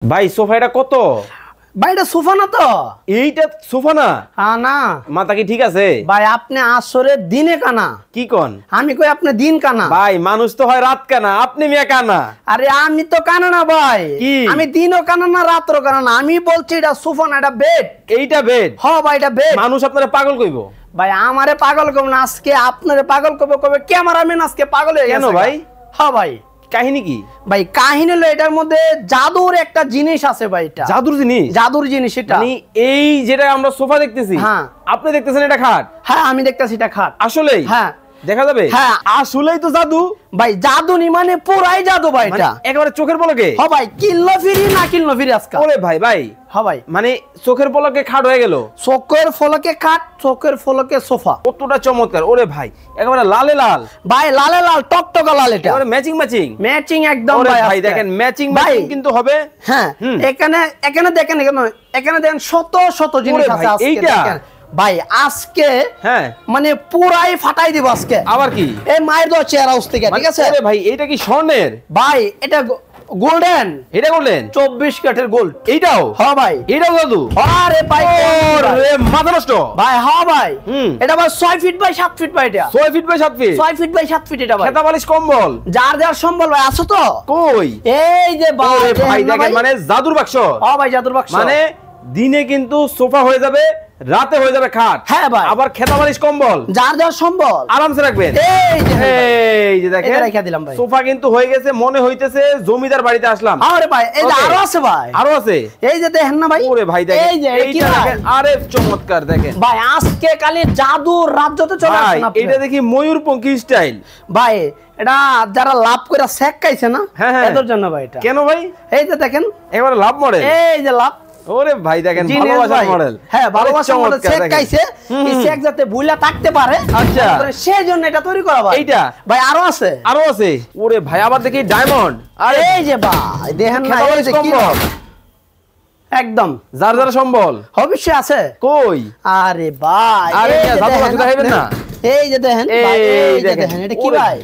ভাই সোফা এটা কত? ভাই এটা সোফা না তো? এইটা সোফা না? হ্যাঁ না। মাথা কি ঠিক আছে? ভাই আপনি আসরে দিনে কানা। কি কোন? আমি কই আপনি দিন কানা। ভাই মানুষ তো হয় রাত কানা, আপনি মিয়া কানা। আরে আমি তো কানা না ভাই। কি? আমি দিনও কানা না রাতও কানা না। আমি বলছি এটা সোফা না, এটা বেড। এইটা বেড? হ্যাঁ ভাই এটা বেড। মানুষ আপনারা পাগল কইবো। ভাই আমারে পাগল কব না, আজকে আপনারে পাগল কবে ক্যামেরাম্যান আজকে পাগল হয়ে গেছে। কেন ভাই? হ্যাঁ ভাই। কাহিনী কি ভাই? কাহিনী হলো এটার মধ্যে জাদুর একটা জিনিস আছে ভাই। এটা জাদুর জিনিস? জাদুর জিনিস এটা। মানে এই যেটা আমরা সোফা দেখতেছি, হ্যাঁ আপনি দেখতেছেন এটা খাট? হ্যাঁ আমি দেখতেছি এটা খাট। আসলেই? হ্যাঁ দেখা যাবে? হ্যাঁ আসলেই তো জাদু ভাই। জাদু নি মানে পুরাই জাদু ভাই এটা। একেবারে চোখের পলকে? হ্যাঁ ভাই, কিনলো ফিরি না কিনলো ফিরি আজকে। ওরে ভাই ভাই। হ্যাঁ ভাই, মানে চোখের পলকে খাট হয়ে গেল। চোখের ফলকে খাট, চোখের ফলকে সোফা। কতটা চমৎকার! ওরে ভাই একেবারে লালে লাল। ভাই লালে লাল, টকটকা লাল। এটা একেবারে ম্যাচিং ম্যাচিং ম্যাচিং একদম ভাই। ভাই দেখেন ম্যাচিং ভাই ম্যাচিং কিন্তু হবে। হ্যাঁ এখানে এখানে দেখেন, এখানে দেখেন শত শত জিনিস আছে আজকে। এইটা দেখেন ভাই আজকে হ্যাঁ মানে পুরাই ফাটাই দিব আজকে। আবার কি? এই মায়ের দোয়া চেয়ার হাউস থেকে, ঠিক আছে? আরে ভাই এটা কি স্বর্ণের? ভাই এটা গোল্ডেন। এটা করলেন 24 ক্যারেটের গোল্ড। এইটাও? হ্যাঁ ভাই। এটাও জাদু? আরে ভাই ওরে মাথা নষ্ট ভাই। হ্যাঁ ভাই এটা ভাই 6 ফিট বাই 7 ফিট ভাই। এটা 6 feet by 7 feet? 6 feet by 7 feet এটা ভাই। খেতা বালিশ কম্বল যার যার সম্বল ভাই আছে তো? কই এই যে ওরে ভাই দেখেন মানে জাদুর বাক্স। ও ভাই জাদুর বাক্স। মানে দিনে কিন্তু সোফা হয়ে যাবে, রাতে হয়ে যাবে খাট। হ্যাঁ ভাই। আবার খেতা বালিশ কম্বল যার যার সম্বল আরামসে রাখবেন। এই যে দেখেন এটা রেখে দিলাম ভাই। সোফা কিন্তু হয়ে গেছে, মনে হইতেছে জমিদার বাড়িতে আসলাম। আরে ভাই এই যে আরো আছে ভাই। আরো আছে? এই যে দেখেন না ভাই। ওরে ভাই দেখেন এই যে এইটা দেখেন। আরে চমৎকার! দেখেন ভাই আজকে কালি জাদুর রাজ্যতে চলে আসেন আপনি। এটা দেখি ময়ূরপঙ্খী স্টাইল ভাই। এটা যারা লাভ করে সেক খাইছে না, এদের জন্য ভাই এটা। কেন ভাই? এই যে দেখেন একেবারে লাভ মডেল। এই যে লাভ। ওরে ভাই দেখেন ভালোবাসার মডেল। হ্যাঁ ভালোবাসার মডেল সেক খাইছে। এই সেক যাতে ভুলা থাকতে পারে, আচ্ছা সেই জন্য এটা তৈরি করা ভাই। এইটা ভাই আরো আছে? আরো আছে? ওরে ভাই আবার দেখি ডায়মন্ড। আরে এই যে ভাই দেখেন না, এই যে কি একদম যার যার সম্বল অবশ্যই আছে। কই? আরে ভাই আরে জাদু বাক্স দেখাইবেন না? এই যে দেখেন ভাই, এই যে দেখেন এটা কি ভাই?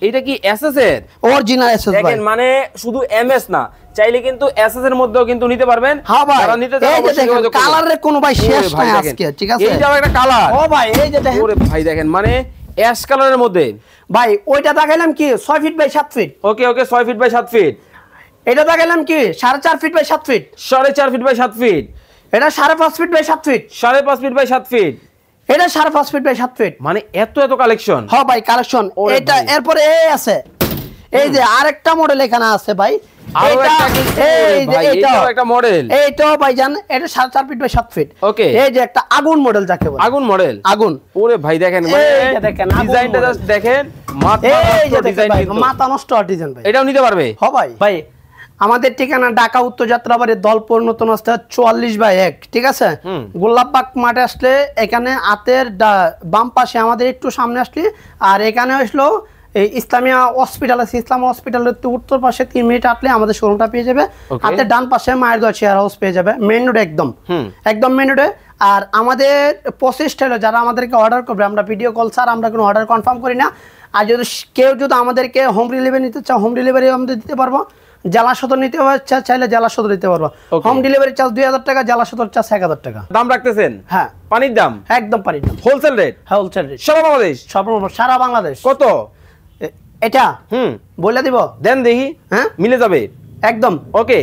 এটা কি এসএস এর? অরিজিনাল এসএস ভাই। দেখেন মানে শুধু এমএস না, চাইলে কিন্তু এসএস এর মধ্যেও কিন্তু নিতে পারবেন। হ্যাঁ ভাই। যারা নিতে চান এই যে অবশ্যই দেখেন যোগাযোগ করুন। কালারের কোনো ভাই শেষ নাই আজকে, ঠিক আছে? এইটাও একটা কালার। ও ভাই এই যে দেখেন। ওরে ভাই দেখেন মানে অ্যাশ কালারের মধ্যে। ভাই ওইটা দেখাইলাম কি 6 feet by 7 feet. Okay okay 6 feet by 7 feet. এটা দেখাইলাম কি 4.5 feet by 7 feet. 4.5 feet by 7 feet. এটা 5.5 feet by 7 feet. 5.5 feet by 7 feet. এটা 5.5 ফিট বাই 7 ফিট। মানে এত এত কালেকশন। হ্যাঁ ভাই কালেকশন। এটা এরপরে এই আছে, এই যে আরেকটা মডেল এখানে আছে ভাই। এটা এই যে এটাও একটা মডেল। এইটাও ভাই জান, এটা 4.5 ফিট বাই 7 ফিট। ওকে। এই যে একটা আগুন মডেল যাকে বলে। আগুন মডেল? আগুন। ওরে ভাই দেখেন মানে ডিজাইনটা জাস্ট দেখেন, মাথা নষ্ট ডিজাইন কিন্তু। মাথা নষ্ট ডিজাইন ভাই। এটাও নিতে পারবে? হ্যাঁ ভাই। ভাই আমাদের ঠিকানা ঢাকা উত্তর যাত্রাবাড়ি দলপুর নতুন রাস্তা 44/1, ঠিক আছে? গোলাপবাগ মাঠে আসলে এখানে হাতের বাম পাশে আমাদের একটু সামনে আসলে, আর এখানে আসলো এই ইসলামিয়া হসপিটাল আছে, ইসলাম হসপিটালের উত্তর পাশে 3 মিনিট হাঁটলে আমাদের শোরুমটা পেয়ে যাবে। হাতের ডান পাশে মায়ের দোয়া চেয়ার হাউস পেয়ে যাবে, মেইন রোডে একদম একদম মেইন রোডে। আর আমাদের প্রসেসটা হলো যারা আমাদেরকে অর্ডার করবে, আমরা ভিডিও কল ছাড়া আমরা কোনো অর্ডার কনফার্ম করি না। আর যদি কেউ যদি আমাদেরকে হোম ডেলিভারি নিতে চাও, হোম ডেলিভারি আমরা দিতে পারবো। জেলা সদর নিতে চাইলে জেলা সদর দিতে পারবো। হোম ডেলিভারি চার্জ 2000 টাকা, জেলা সদর চার্জ 1000 টাকা। দাম রাখতেছেন? হ্যাঁ পানির দাম একদম পানির দাম। Wholesale rate? হ্যাঁ হোলসেল রেট সারা বাংলাদেশ? সারা বাংলাদেশ। কত এটা বলে দিব? দেন দেখি। হ্যাঁ মিলে যাবে একদম। ওকে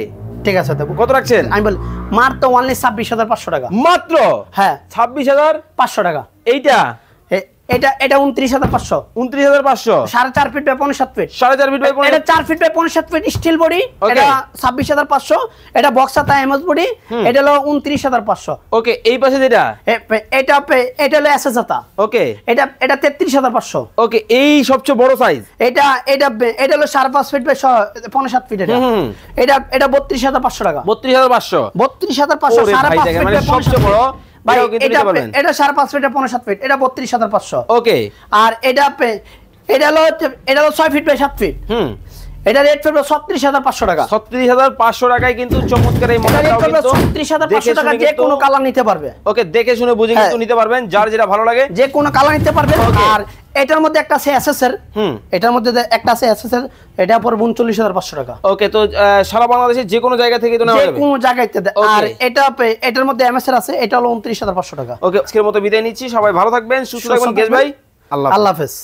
ঠিক আছে দেবো। কত রাখছেন? আমি বলি মাত্র অনলি 26,500 টাকা মাত্র। হ্যাঁ 26,500 টাকা। এইটা এটা 29,500। 29,500। 4.5 feet by 5.5 feet. 4.5 feet by 5.5 এটা 4 feet by 5.5 feet steel body. এটা 26,500। এটা বক্স আতা এমএস বডি। এটা হলো 29,500। ওকে এই পাশে যেটা এটা হলো এসএস আতা। ওকে এটা 33,500। ওকে এই সবচেয়ে বড় সাইজ এটা হলো 5.5 ফিট বাই 5.5 ফিট। এটা 32,500 টাকা। 32,500। 32,500 5.5 ফিট বাই সবচেয়ে বড় ভাই। এটা 5.5 ফিট 5.5 ফিট। এটা 32,500। ওকে। আর এটা হলো 6 ফিট বাই 7 ফিট। এটা রেট পড়বে 36,500 টাকা। 36,500 টাকায় কিন্তু চমৎকার এই মডেলটাও কিন্তু 36,500 টাকা যে কোনো কালার নিতে পারবে। ওকে দেখে শুনে বুঝে কিন্তু নিতে পারবেন, যার যেটা ভালো লাগে যে কোনো কালার নিতে পারবেন। আর এটার মধ্যে একটা আছে এসএস এর, এটার মধ্যে একটা আছে এসএস এর, এটা পড়বে 39,500 টাকা। ওকে, তো সারা বাংলাদেশে যে কোনো জায়গা থেকে তো নেওয়া যাবে, যে কোনো জায়গাতে। আর এটার মধ্যে এমএস এর আছে, এটা হলো 29,500 টাকা। ওকে, আজকের মতো বিদায় নিচ্ছি, সবাই ভালো থাকবেন, সুস্থ থাকবেন গেস ভাই, আল্লাহ হাফেজ।